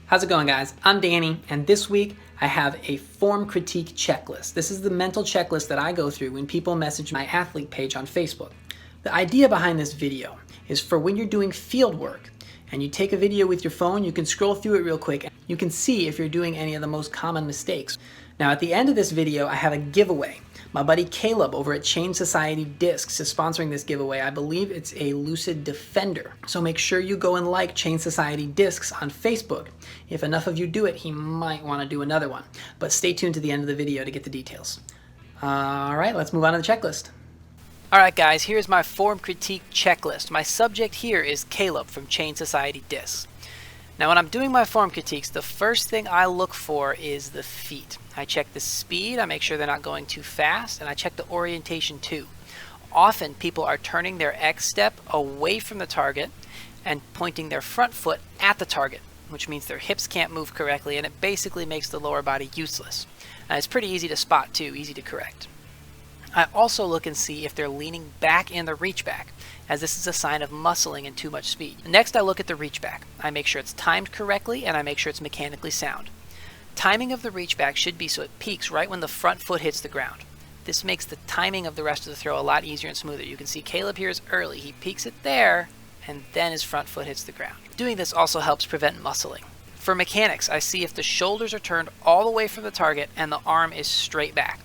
How's it going, guys? I'm Danny, and this week I have a form critique checklist. This is the mental checklist that I go through when people message my athlete page on Facebook. The idea behind this video is for when you're doing field work and you take a video with your phone, you can scroll through it real quick. You can see if you're doing any of the most common mistakes. Now, at the end of this video, I have a giveaway. My buddy Caleb over at Chain Society Discs is sponsoring this giveaway. I believe it's a Lucid Defender. So make sure you go and like Chain Society Discs on Facebook. If enough of you do it, he might want to do another one. But stay tuned to the end of the video to get the details. All right, let's move on to the checklist. All right, guys, here's my form critique checklist. My subject here is Caleb from Chain Society Discs. Now, when I'm doing my form critiques, the first thing I look for is the feet. I check the speed, I make sure they're not going too fast, and I check the orientation too. Often, people are turning their X step away from the target and pointing their front foot at the target, which means their hips can't move correctly, and it basically makes the lower body useless. And it's pretty easy to spot too, easy to correct. I also look and see if they're leaning back in the reach back, as this is a sign of muscling and too much speed. Next, I look at the reach back. I make sure it's timed correctly and I make sure it's mechanically sound. Timing of the reach back should be so it peaks right when the front foot hits the ground. This makes the timing of the rest of the throw a lot easier and smoother. You can see Caleb here is early. He peaks it there and then his front foot hits the ground. Doing this also helps prevent muscling. For mechanics, I see if the shoulders are turned all the way from the target and the arm is straight back.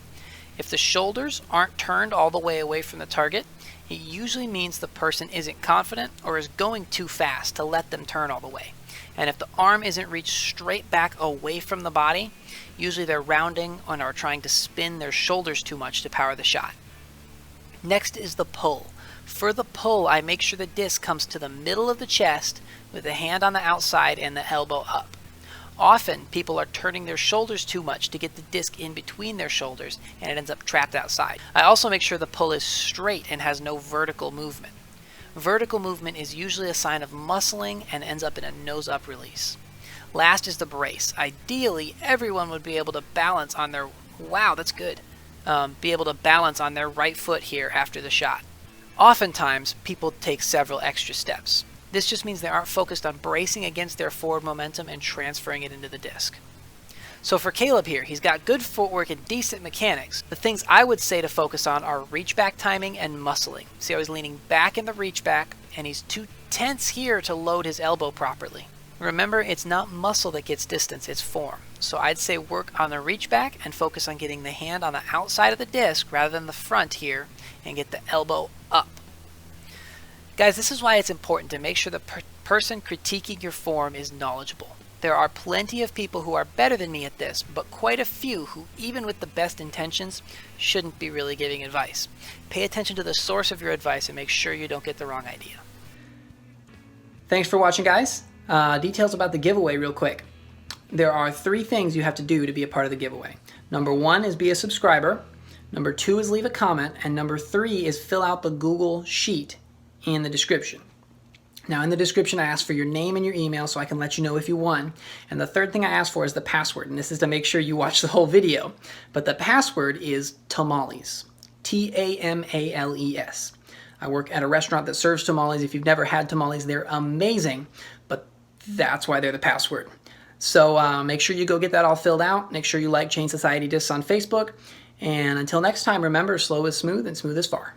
If the shoulders aren't turned all the way away from the target, it usually means the person isn't confident or is going too fast to let them turn all the way. And if the arm isn't reached straight back away from the body, usually they're rounding and are trying to spin their shoulders too much to power the shot. Next is the pull. For the pull, I make sure the disc comes to the middle of the chest with the hand on the outside and the elbow up. Often, people are turning their shoulders too much to get the disc in between their shoulders, and it ends up trapped outside. I also make sure the pull is straight and has no vertical movement. Vertical movement is usually a sign of muscling and ends up in a nose-up release. Last is the brace. Ideally, everyone would be able to balance on their, wow, that's good, be able to balance on their right foot here after the shot. Oftentimes, people take several extra steps. This just means they aren't focused on bracing against their forward momentum and transferring it into the disc. So for Caleb here, he's got good footwork and decent mechanics. The things I would say to focus on are reach back timing and muscling. See how he's leaning back in the reach back and he's too tense here to load his elbow properly. Remember, it's not muscle that gets distance, it's form. So I'd say work on the reach back and focus on getting the hand on the outside of the disc rather than the front here and get the elbow up. Guys, this is why it's important to make sure the person critiquing your form is knowledgeable. There are plenty of people who are better than me at this, but quite a few who, even with the best intentions, shouldn't be really giving advice. Pay attention to the source of your advice and make sure you don't get the wrong idea. Thanks for watching, guys. Details about the giveaway real quick. There are 3 things you have to do to be a part of the giveaway. Number 1 is be a subscriber. Number 2 is leave a comment. And number 3 is fill out the Google Sheet in the description. Now, in the description, I ask for your name and your email so I can let you know if you won. And the third thing I ask for is the password, and this is to make sure you watch the whole video. But the password is tamales, Tamales. I work at a restaurant that serves tamales. If you've never had tamales, they're amazing, but that's why they're the password. So make sure you go get that all filled out. Make sure you like Chain Society Discs on Facebook. And until next time, remember, slow is smooth and smooth is far.